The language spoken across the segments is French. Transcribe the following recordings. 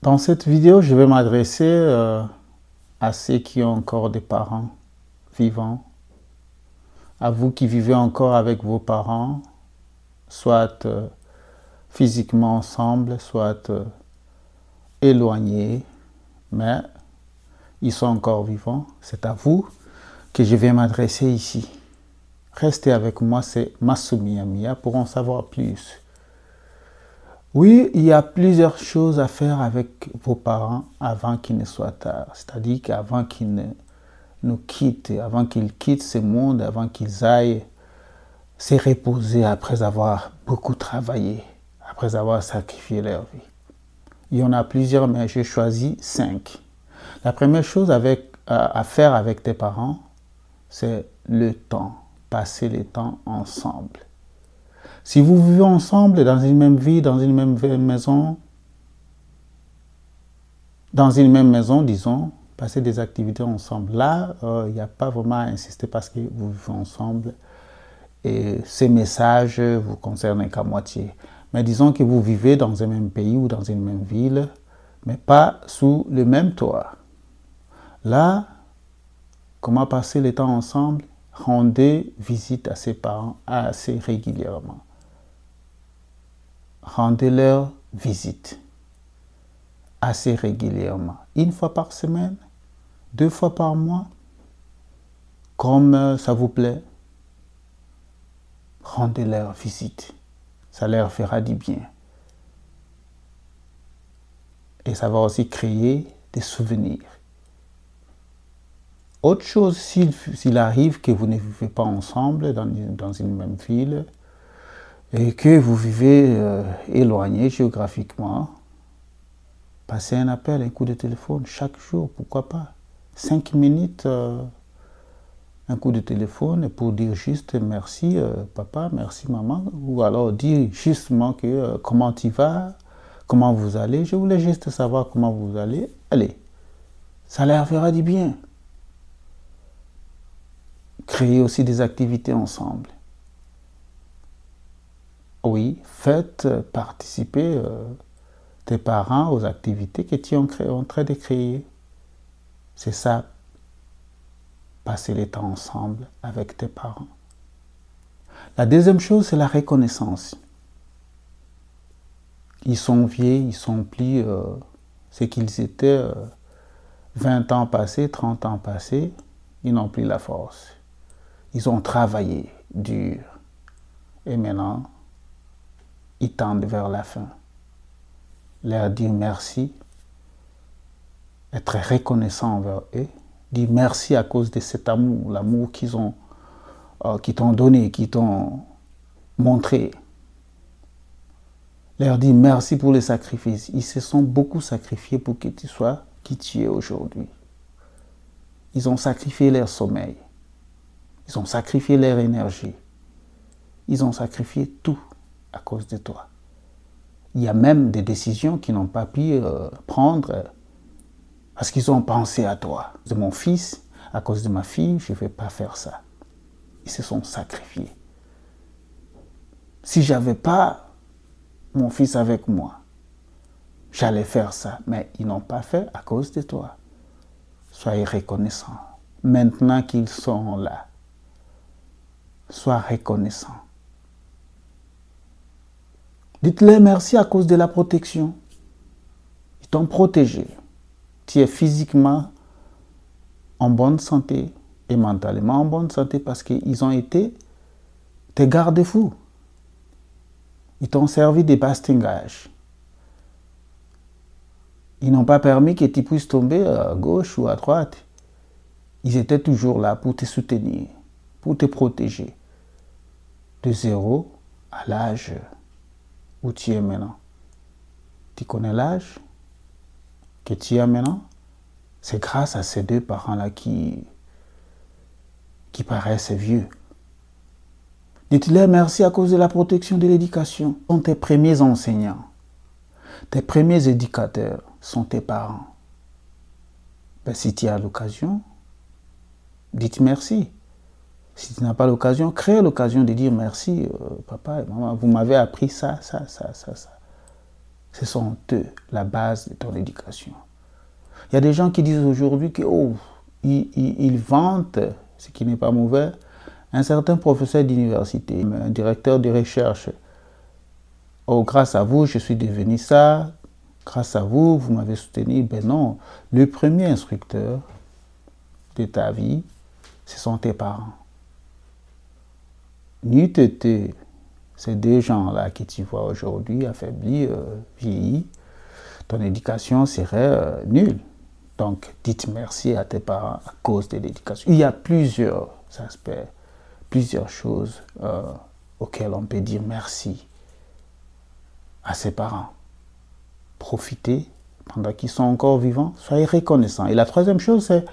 Dans cette vidéo, je vais m'adresser à ceux qui ont encore des parents vivants, à vous qui vivez encore avec vos parents, soit physiquement ensemble, soit éloignés, mais ils sont encore vivants. C'est à vous que je vais m'adresser ici. Restez avec moi, c'est Masumi Amia pour en savoir plus. Oui, il y a plusieurs choses à faire avec vos parents avant qu'il ne soit tard. C'est-à-dire qu'avant qu'ils nous quittent, avant qu'ils quittent ce monde, avant qu'ils aillent se reposer après avoir beaucoup travaillé, après avoir sacrifié leur vie. Il y en a plusieurs, mais j'ai choisi 5. La première chose à faire avec tes parents, c'est le temps, passer le temps ensemble. Si vous vivez ensemble dans une même vie, dans une même maison, disons, passer des activités ensemble. Là, il n'y a pas vraiment à insister parce que vous vivez ensemble et ces messages ne vous concernent qu'à moitié. Mais disons que vous vivez dans un même pays ou dans une même ville, mais pas sous le même toit. Là, comment passer le temps ensemble? Rendez visite à ses parents assez régulièrement. Rendez-leur visite assez régulièrement. 1 fois par semaine, 2 fois par mois, comme ça vous plaît. Rendez-leur visite. Ça leur fera du bien. Et ça va aussi créer des souvenirs. Autre chose, s'il arrive que vous ne vivez pas ensemble dans une même ville et que vous vivez éloigné géographiquement, passez un appel, un coup de téléphone chaque jour, pourquoi pas. 5 minutes, un coup de téléphone pour dire juste merci papa, merci maman, ou alors dire justement que comment tu vas, comment vous allez, je voulais juste savoir comment vous allez. Allez, ça leur fera du bien. Créer aussi des activités ensemble. Oui, faites participer tes parents aux activités que tu es en train de créer. C'est ça, passer le temps ensemble avec tes parents. La deuxième chose, c'est la reconnaissance. Ils sont vieux, ils sont plus ce qu'ils étaient 20 ans passés, 30 ans passés, ils n'ont plus la force. Ils ont travaillé dur. Et maintenant, ils tendent vers la fin. Leur dire merci, être reconnaissant envers eux, dire merci à cause de cet amour, l'amour qu'ils t'ont donné, qu'ils t'ont montré. Leur dire merci pour les sacrifices. Ils se sont beaucoup sacrifiés pour que tu sois qui tu es aujourd'hui. Ils ont sacrifié leur sommeil. Ils ont sacrifié leur énergie. Ils ont sacrifié tout à cause de toi. Il y a même des décisions qu'ils n'ont pas pu prendre parce qu'ils ont pensé à toi. De mon fils, à cause de ma fille, je ne vais pas faire ça. Ils se sont sacrifiés. Si je n'avais pas mon fils avec moi, j'allais faire ça. Mais ils n'ont pas fait à cause de toi. Soyez reconnaissants. Maintenant qu'ils sont là, sois reconnaissant. Dites-leur merci à cause de la protection. Ils t'ont protégé. Tu es physiquement en bonne santé et mentalement en bonne santé parce qu'ils ont été tes garde-fous. Ils t'ont servi de bastingage. Ils n'ont pas permis que tu puisses tomber à gauche ou à droite. Ils étaient toujours là pour te soutenir, pour te protéger. De 0 à l'âge où tu es maintenant. Tu connais l'âge que tu as maintenant? C'est grâce à ces 2 parents-là qui paraissent vieux. Dites-leur merci à cause de la protection de l'éducation. Ce sont tes premiers enseignants. Tes premiers éducateurs sont tes parents. Ben, si tu as l'occasion, dites merci. Si tu n'as pas l'occasion, crée l'occasion de dire merci, papa et maman, vous m'avez appris ça, ça, ça, ça, ça. Ce sont eux, la base de ton éducation. Il y a des gens qui disent aujourd'hui que ils vantent, ce qui n'est pas mauvais, un certain professeur d'université, un directeur de recherche. Oh, grâce à vous, je suis devenu ça. Grâce à vous, vous m'avez soutenu. Ben non, le premier instructeur de ta vie, ce sont tes parents. N'eût été ces deux gens-là que tu vois aujourd'hui, affaiblis, vieillis, ton éducation serait nulle. Donc, dites merci à tes parents à cause de l'éducation. Il y a plusieurs aspects, plusieurs choses auxquelles on peut dire merci à ses parents. Profitez pendant qu'ils sont encore vivants, soyez reconnaissants. Et la troisième chose, c'est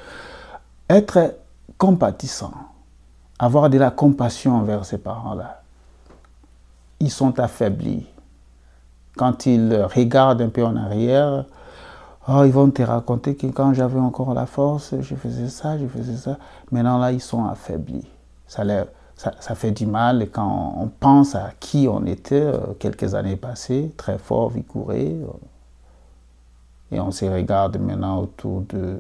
être compatissant, avoir de la compassion envers ces parents-là. Ils sont affaiblis. Quand ils regardent un peu en arrière, ils vont te raconter que quand j'avais encore la force, je faisais ça, je faisais ça. Maintenant, là, ils sont affaiblis. Ça fait du mal quand on pense à qui on était quelques années passées, très fort, vigoureux. Et on se regarde maintenant autour de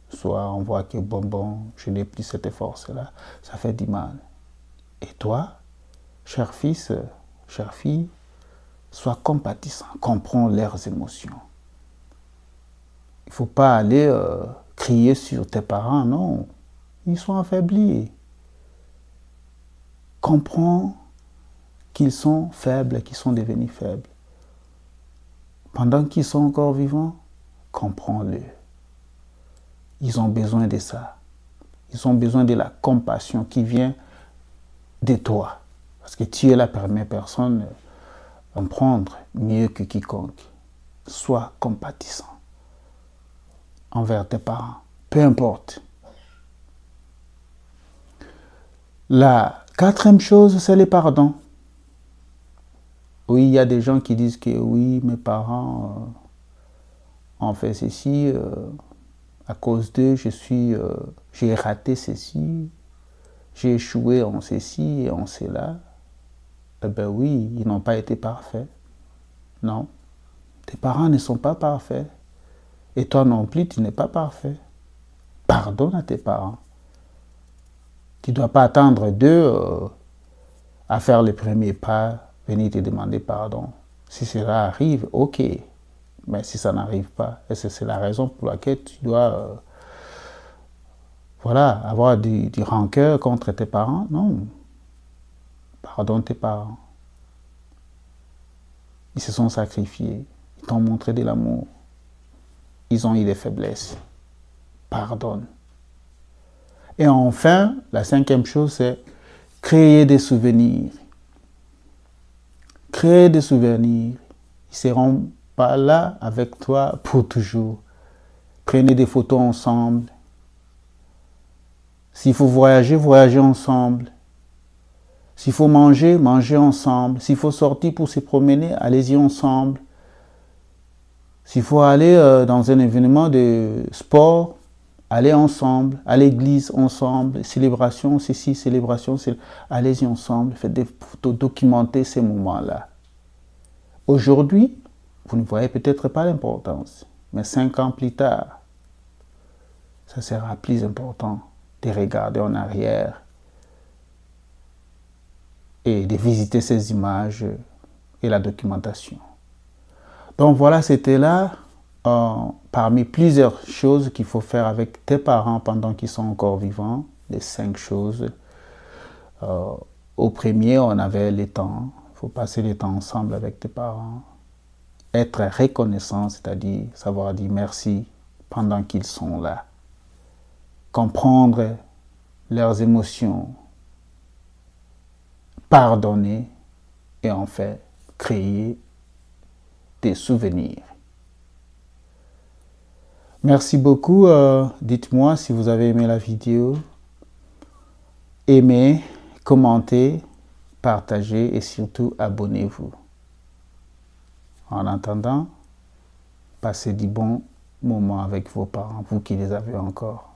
soi, on voit que bon, je n'ai plus cette force-là. Ça fait du mal. Et toi, cher fils, chère fille, sois compatissant, comprends leurs émotions. Il ne faut pas aller crier sur tes parents, non. Ils sont affaiblis. Comprends qu'ils sont faibles, qu'ils sont devenus faibles. Pendant qu'ils sont encore vivants, comprends-le. Ils ont besoin de ça. Ils ont besoin de la compassion qui vient de toi. Parce que tu es la première personne à comprendre mieux que quiconque. Sois compatissant envers tes parents, peu importe. La quatrième chose, c'est le pardon. Oui, il y a des gens qui disent que oui, mes parents ont fait ceci, à cause d'eux, j'ai raté ceci, j'ai échoué en ceci et en cela. Eh bien oui, ils n'ont pas été parfaits. Non, tes parents ne sont pas parfaits. Et toi non plus, tu n'es pas parfait. Pardonne à tes parents. Tu ne dois pas attendre d'eux à faire le premier pas, venir te demander pardon. Si cela arrive, ok. Mais si ça n'arrive pas, c'est la raison pour laquelle tu dois avoir du rancœur contre tes parents? Non. Pardonne tes parents. Ils se sont sacrifiés. Ils t'ont montré de l'amour. Ils ont eu des faiblesses. Pardonne. Et enfin, la cinquième chose, c'est créer des souvenirs. Créer des souvenirs. Ils ne seront pas là avec toi pour toujours. Prenez des photos ensemble. S'il faut voyager, voyagez ensemble. S'il faut manger, mangez ensemble. S'il faut sortir pour se promener, allez-y ensemble. S'il faut aller dans un événement de sport, allez ensemble, à l'église ensemble, célébration, ceci, célébration, allez-y ensemble, faites des photos, documentez ces moments-là. Aujourd'hui, vous ne voyez peut-être pas l'importance, mais 5 ans plus tard, ça sera plus important de regarder en arrière et de visiter ces images et la documentation. Donc voilà, c'était là, parmi plusieurs choses qu'il faut faire avec tes parents pendant qu'ils sont encore vivants, les 5 choses. Au premier, on avait le temps, il faut passer le temps ensemble avec tes parents. Être reconnaissant, c'est-à-dire savoir dire merci pendant qu'ils sont là. Comprendre leurs émotions, pardonner et enfin créer des souvenirs. Merci beaucoup. Dites-moi si vous avez aimé la vidéo. Aimez, commentez, partagez et surtout abonnez-vous. En attendant, passez du bon moment avec vos parents, vous qui les avez encore.